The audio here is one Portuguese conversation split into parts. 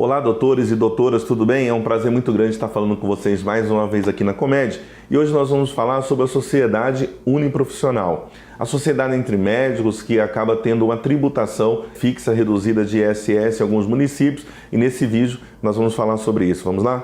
Olá, doutores e doutoras, tudo bem? É um prazer muito grande estar falando com vocês mais uma vez aqui na Comed. E hoje nós vamos falar sobre a sociedade uniprofissional. A sociedade entre médicos que acaba tendo uma tributação fixa reduzida de ISS em alguns municípios. E nesse vídeo nós vamos falar sobre isso. Vamos lá?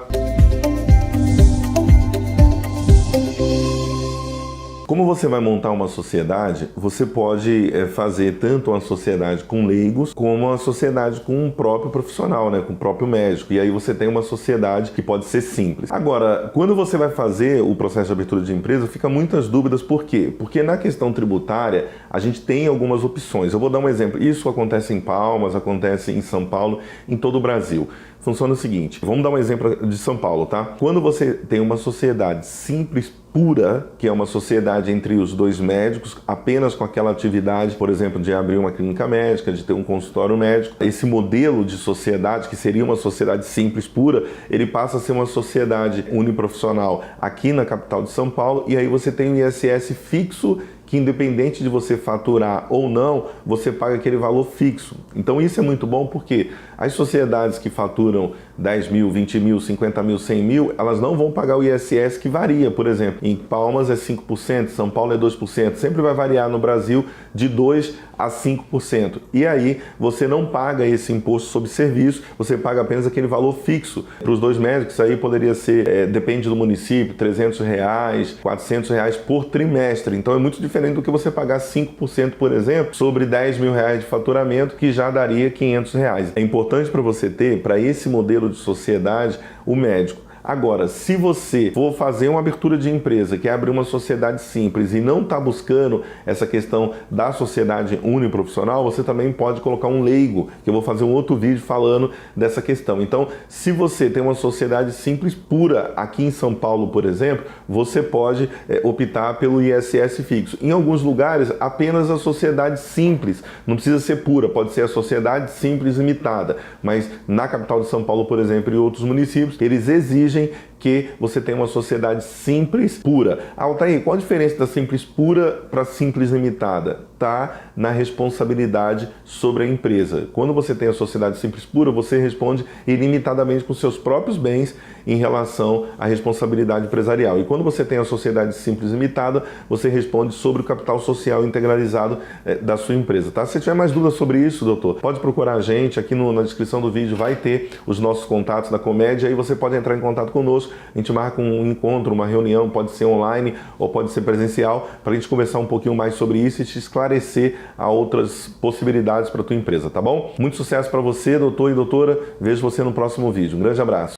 Como você vai montar uma sociedade, você pode fazer tanto uma sociedade com leigos, como uma sociedade com um próprio profissional, com o próprio médico. E aí você tem uma sociedade que pode ser simples. Agora, quando você vai fazer o processo de abertura de empresa, fica muitas dúvidas. Por quê? Porque na questão tributária, a gente tem algumas opções. Eu vou dar um exemplo. Isso acontece em Palmas, acontece em São Paulo, em todo o Brasil. Funciona o seguinte, vamos dar um exemplo de São Paulo, tá? Quando você tem uma sociedade simples pura, que é uma sociedade entre os dois médicos, apenas com aquela atividade, por exemplo, de abrir uma clínica médica, de ter um consultório médico, esse modelo de sociedade, que seria uma sociedade simples pura, ele passa a ser uma sociedade uniprofissional aqui na capital de São Paulo, e aí você tem um ISS fixo, que independente de você faturar ou não, você paga aquele valor fixo. Então isso é muito bom porque as sociedades que faturam 10 mil, 20 mil, 50 mil, 100 mil, elas não vão pagar o ISS que varia. Por exemplo, em Palmas é 5%, São Paulo é 2%, sempre vai variar no Brasil de 2% a 5%. E aí você não paga esse imposto sobre serviço, você paga apenas aquele valor fixo. Para os dois médicos aí poderia ser, depende do município, R$300, R$400 por trimestre. Então é muito diferente do que você pagar 5%, por exemplo, sobre 10 mil reais de faturamento, que já daria R$500. É importante para você ter, para esse modelo de sociedade, o médico. Agora, se você for fazer uma abertura de empresa, que é abrir uma sociedade simples e não está buscando essa questão da sociedade uniprofissional, você também pode colocar um leigo, que eu vou fazer um outro vídeo falando dessa questão. Então, se você tem uma sociedade simples pura aqui em São Paulo, por exemplo, você pode optar pelo ISS fixo. Em alguns lugares, apenas a sociedade simples, não precisa ser pura, pode ser a sociedade simples limitada, mas na capital de São Paulo, por exemplo, e outros municípios, eles exigem que você tenha uma sociedade simples pura. Altair, qual a diferença da simples pura para simples limitada? Tá na responsabilidade sobre a empresa. Quando você tem a sociedade simples pura, você responde ilimitadamente com seus próprios bens em relação à responsabilidade empresarial. E quando você tem a sociedade simples limitada, você responde sobre o capital social integralizado da sua empresa. Tá? Se tiver mais dúvidas sobre isso, doutor, pode procurar a gente. Aqui na descrição do vídeo vai ter os nossos contatos da Comed. Aí você pode entrar em contato conosco. A gente marca um encontro, uma reunião, pode ser online ou pode ser presencial, para a gente conversar um pouquinho mais sobre isso e te esclarecer a outras possibilidades para a tua empresa, tá bom? Muito sucesso para você, doutor e doutora. Vejo você no próximo vídeo. Um grande abraço.